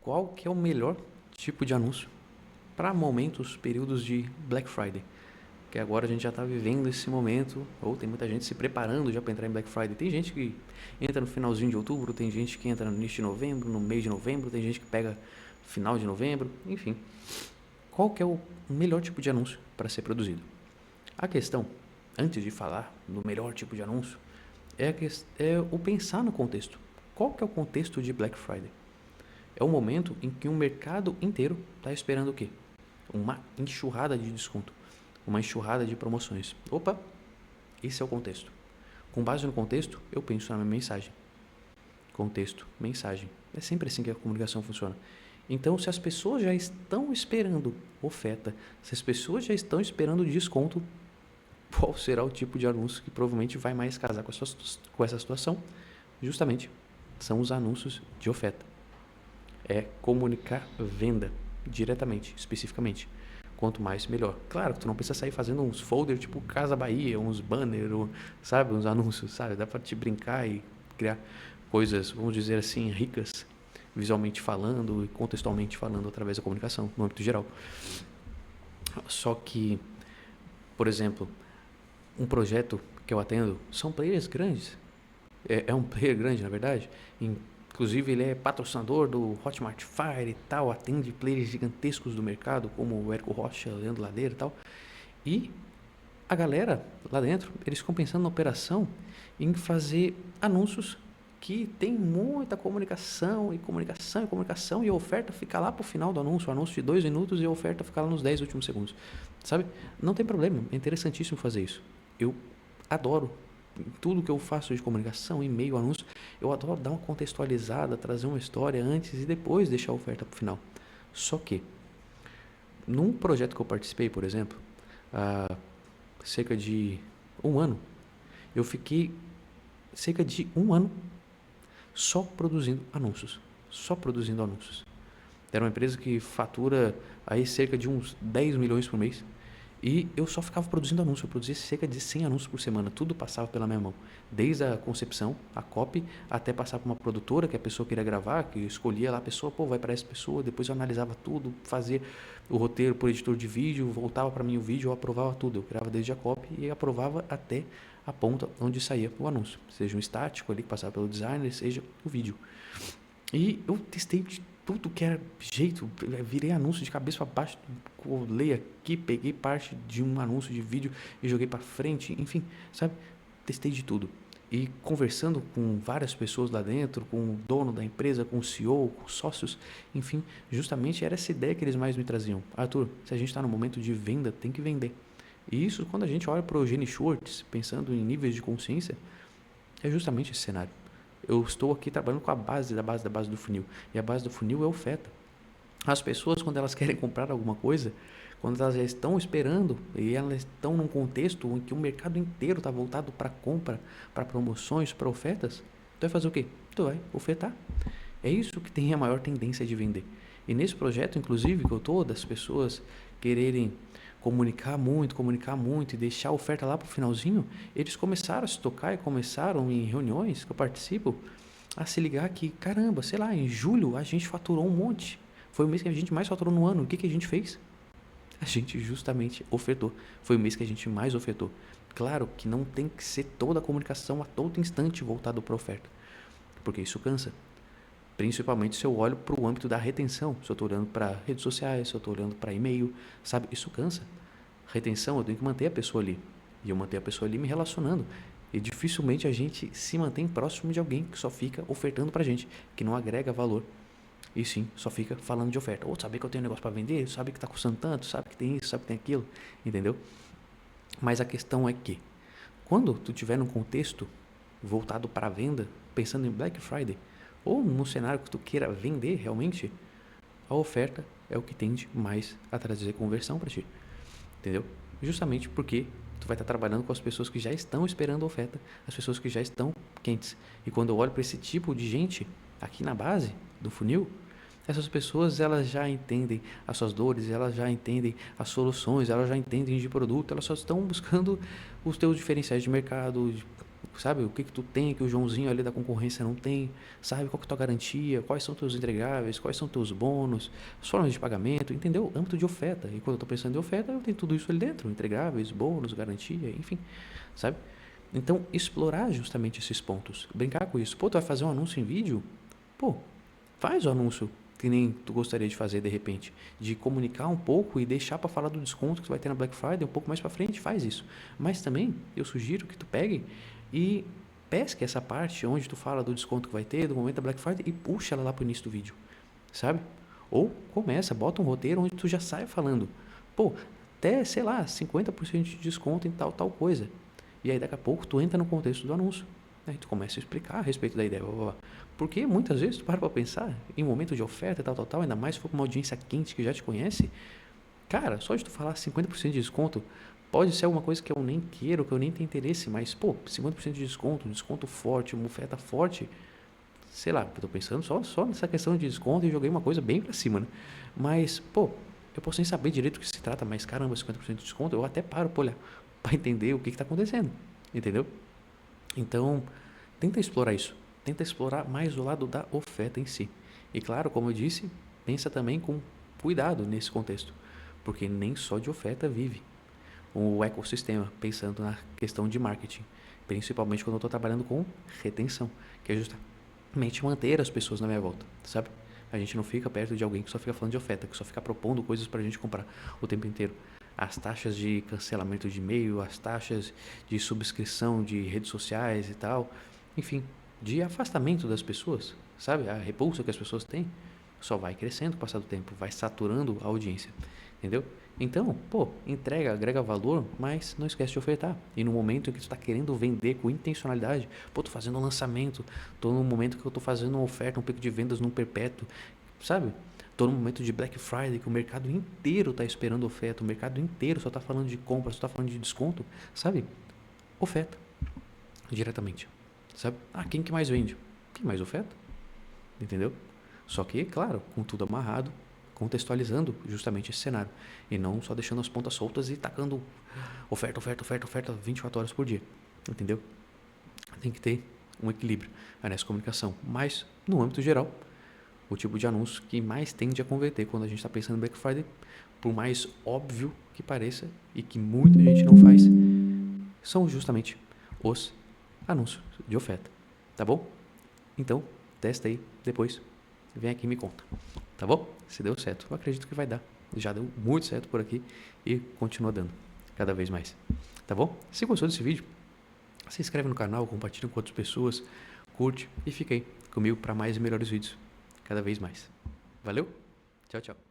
qual que é o melhor tipo de anúncio para momentos, períodos de Black Friday. Que agora a gente já está vivendo esse momento, ou tem muita gente se preparando já para entrar em Black Friday. Tem gente que entra no finalzinho de outubro, tem gente que entra no início de novembro, no mês de novembro, tem gente que pega final de novembro, enfim. Qual que é o melhor tipo de anúncio para ser produzido? A questão, antes de falar do melhor tipo de anúncio, é o pensar no contexto. Qual que é o contexto de Black Friday? É o momento em que o mercado inteiro está esperando o quê? Uma enxurrada de desconto, uma enxurrada de promoções. Opa, esse é o contexto. Com base no contexto, eu penso na minha mensagem. Contexto, mensagem. É sempre assim que a comunicação funciona. Então, se as pessoas já estão esperando oferta, se as pessoas já estão esperando desconto, qual será o tipo de anúncio que provavelmente vai mais casar com essa situação? Justamente, são os anúncios de oferta. É comunicar venda diretamente, especificamente. Quanto mais, melhor. Claro que tu não precisa sair fazendo uns folder tipo Casa Bahia, uns banner, ou, sabe, uns anúncios, sabe? Dá pra te brincar e criar coisas, vamos dizer assim, ricas, visualmente falando e contextualmente falando através da comunicação, no âmbito geral. Só que, por exemplo, um projeto que eu atendo são players grandes. É um player grande, na verdade. Inclusive, ele é patrocinador do Hotmart Fire e tal, atende players gigantescos do mercado, como o Érico Rocha, Leandro Ladeira e tal. E a galera lá dentro, eles ficam pensando na operação em fazer anúncios que tem muita comunicação e comunicação e comunicação, e a oferta fica lá pro final do anúncio, o anúncio de 2 minutos e a oferta fica lá nos 10 últimos segundos, sabe? Não tem problema, é interessantíssimo fazer isso. Eu adoro tudo que eu faço de comunicação, e-mail, anúncio, eu adoro dar uma contextualizada, trazer uma história antes e depois deixar a oferta pro final. Só que, num projeto que eu participei, por exemplo, há cerca de um ano, eu fiquei cerca de um ano só produzindo anúncios. Só produzindo anúncios. Era uma empresa que fatura aí cerca de uns 10 milhões por mês. E eu só ficava produzindo anúncios. Eu produzia cerca de 100 anúncios por semana. Tudo passava pela minha mão. Desde a concepção, a copy, até passar para uma produtora que a pessoa queria gravar, que eu escolhia lá a pessoa, pô, vai para essa pessoa. Depois eu analisava tudo, fazia o roteiro por editor de vídeo, voltava para mim o vídeo, eu aprovava tudo. Eu criava desde a copy e aprovava até a ponta onde saía o anúncio. Seja um estático ali que passava pelo designer, seja o vídeo. E eu testei de tudo que era jeito, virei anúncio de cabeça para baixo, colei aqui, peguei parte de um anúncio de vídeo e joguei para frente, enfim, sabe? Testei de tudo. E conversando com várias pessoas lá dentro, com o dono da empresa, com o CEO, com os sócios, enfim, justamente era essa ideia que eles mais me traziam. Arthur, se a gente está no momento de venda, tem que vender. E isso, quando a gente olha para o Gene Schwartz, pensando em níveis de consciência, é justamente esse cenário. Eu estou aqui trabalhando com a base do funil. E a base do funil é oferta. As pessoas, quando elas querem comprar alguma coisa, quando elas já estão esperando e elas estão num contexto em que o mercado inteiro está voltado para compra, para promoções, para ofertas, tu vai fazer o quê? Tu vai ofertar. É isso que tem a maior tendência de vender. E nesse projeto, inclusive, que eu estou, das pessoas quererem comunicar muito e deixar a oferta lá para o finalzinho, eles começaram a se tocar e começaram em reuniões que eu participo a se ligar que, caramba, sei lá, em julho a gente faturou um monte. Foi o mês que a gente mais faturou no ano. O que, que a gente fez? A gente justamente ofertou. Foi o mês que a gente mais ofertou. Claro que não tem que ser toda a comunicação a todo instante voltado para a oferta, porque isso cansa. Principalmente se eu olho para o âmbito da retenção. Se eu estou olhando para redes sociais, se eu estou olhando para e-mail, sabe? Isso cansa. Retenção, eu tenho que manter a pessoa ali. E eu manter a pessoa ali me relacionando. E dificilmente a gente se mantém próximo de alguém que só fica ofertando pra gente, que não agrega valor. E sim, só fica falando de oferta. Ou sabe que eu tenho um negócio para vender, sabe que tá custando tanto, sabe que tem isso, sabe que tem aquilo, entendeu? Mas a questão é que, quando tu tiver num contexto voltado para a venda, pensando em Black Friday, ou num cenário que tu queira vender realmente, a oferta é o que tende mais a trazer conversão para ti, entendeu? Justamente porque tu vai estar trabalhando com as pessoas que já estão esperando a oferta, as pessoas que já estão quentes. E quando eu olho para esse tipo de gente aqui na base do funil, essas pessoas elas já entendem as suas dores, elas já entendem as soluções, elas já entendem de produto, elas só estão buscando os teus diferenciais de mercado, sabe? O que que tu tem que o Joãozinho ali da concorrência não tem, sabe? Qual que é a tua garantia, quais são teus entregáveis, quais são teus bônus, as formas de pagamento, entendeu? Âmbito de oferta. E quando eu tô pensando em oferta, eu tenho tudo isso ali dentro, entregáveis, bônus, garantia, enfim, sabe? Então, explorar justamente esses pontos, brincar com isso. Pô, tu vai fazer um anúncio em vídeo? Pô, faz o anúncio que nem tu gostaria de fazer de repente, de comunicar um pouco e deixar para falar do desconto que tu vai ter na Black Friday um pouco mais para frente, faz isso. Mas também eu sugiro que tu pegue e pesque essa parte onde tu fala do desconto que vai ter, do momento da Black Friday e puxa ela lá pro início do vídeo, sabe? Ou começa, bota um roteiro onde tu já sai falando, pô, até, sei lá, 50% de desconto em tal coisa. E aí daqui a pouco tu entra no contexto do anúncio. Aí tu começa a explicar a respeito da ideia. Blá, blá, blá. Porque muitas vezes tu para pensar, em momento de oferta, tal, ainda mais se for uma audiência quente que já te conhece, cara, só de tu falar 50% de desconto, pode ser alguma coisa que eu nem quero, que eu nem tenho interesse, mas, pô, 50% de desconto, desconto forte, uma oferta forte, sei lá, eu tô pensando só nessa questão de desconto e joguei uma coisa bem pra cima, né? Mas, pô, eu posso nem saber direito o que se trata, mas caramba, 50% de desconto, eu até paro pra olhar, pra entender o que tá acontecendo, entendeu? Então, tenta explorar isso. Tenta explorar mais o lado da oferta em si. E claro, como eu disse, pensa também com cuidado nesse contexto, porque nem só de oferta vive o ecossistema, pensando na questão de marketing, principalmente quando eu estou trabalhando com retenção, que é justamente manter as pessoas na minha volta, sabe? A gente não fica perto de alguém que só fica falando de oferta, que só fica propondo coisas para a gente comprar o tempo inteiro. As taxas de cancelamento de e-mail, as taxas de subscrição de redes sociais e tal, enfim, de afastamento das pessoas, sabe? A repulsa que as pessoas têm só vai crescendo com o passar do tempo, vai saturando a audiência, entendeu? Então, pô, entrega, agrega valor, mas não esquece de ofertar. E no momento em que tu está querendo vender com intencionalidade, pô, tô fazendo um lançamento, tô no momento que eu tô fazendo uma oferta, um pico de vendas num perpétuo, sabe? Tô no momento de Black Friday, que o mercado inteiro tá esperando oferta, o mercado inteiro só tá falando de compra, só tá falando de desconto, sabe? Oferta, diretamente, sabe? Ah, quem que mais vende? Quem mais oferta? Entendeu? Só que, claro, com tudo amarrado, contextualizando justamente esse cenário. E não só deixando as pontas soltas e tacando oferta 24 horas por dia. Entendeu? Tem que ter um equilíbrio nessa comunicação. Mas, no âmbito geral, o tipo de anúncio que mais tende a converter quando a gente está pensando em Black Friday, por mais óbvio que pareça e que muita gente não faz, são justamente os anúncios de oferta. Tá bom? Então, testa aí depois. Vem aqui e me conta. Tá bom? Se deu certo. Eu acredito que vai dar. Já deu muito certo por aqui e continua dando cada vez mais. Tá bom? Se gostou desse vídeo, se inscreve no canal, compartilha com outras pessoas, curte e fica aí comigo para mais e melhores vídeos cada vez mais. Valeu? Tchau, tchau.